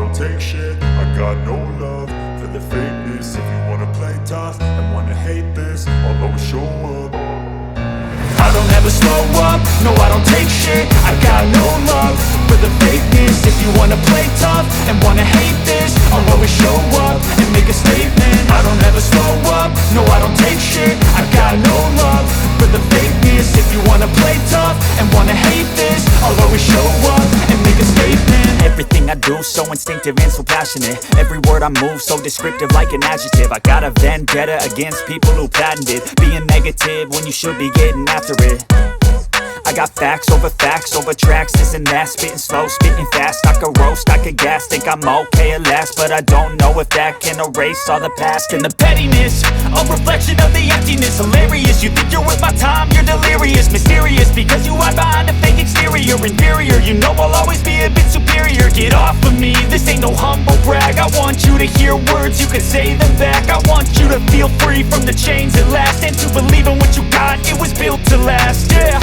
don't take shit. I got no love for the fakeness. If you wanna play tough and wanna hate this, I'll always show up. I don't ever slow up, no I don't take shit. I got no love for the fakeness. If you wanna play tough and wanna hate this, I'll always show up and make a statement. I don't ever slow up, no I don't take shit. I got no love for the fakeness. If you wanna play tough and wanna hate this, I'll always show up and make a statement. Everything I do so instinctive and so passionate. Every word I move so descriptive like an adjective. I got a vendetta against people who patented being negative when you should be getting after it. I got facts over tracks, this and that. Spitting slow, spitting fast, I could roast, I could gas. Think I'm okay at last, but I don't know if that can erase all the past. And the pettiness, a reflection of the emptiness. Hilarious, you think you're worth my time, you're delirious. Mysterious, because you hide behind a fake exterior. Inferior, you know I'll always be a bit superior. Get off of me, this ain't no humble brag. I want you to hear words, you can say them back. I want you to feel free from the chains at last, and to believe in what you got, it was built to last, yeah.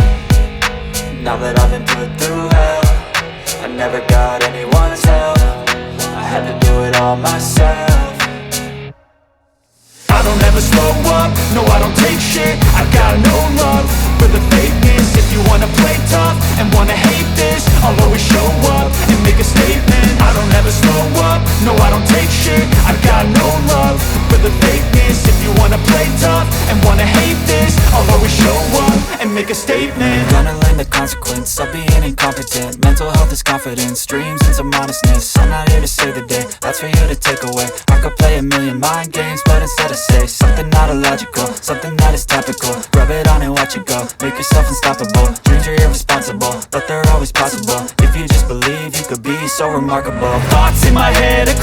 Now that I've been put through hell, I never got anyone's help. I had to do it all myself. I don't ever slow up, no I don't take shit. I got no love for the fakeness. If you wanna play tough and wanna hate this, I'll always show up and make a statement. I don't ever slow up, no I don't take shit. I got no love for the fakeness. If you wanna play tough and wanna hate this, I'll always show up and make a statement. Gonna learn the consequence of being incompetent. Mental health is confidence, dreams and some honestness. I'm not here to save the day, that's for you to take away. I could play a million mind games, but instead I say something not illogical, something that is topical. Rub it on and watch it go, make yourself unstoppable. Dreams are irresponsible, but they're always possible. If you just believe, you could be so remarkable. Thoughts in my head, a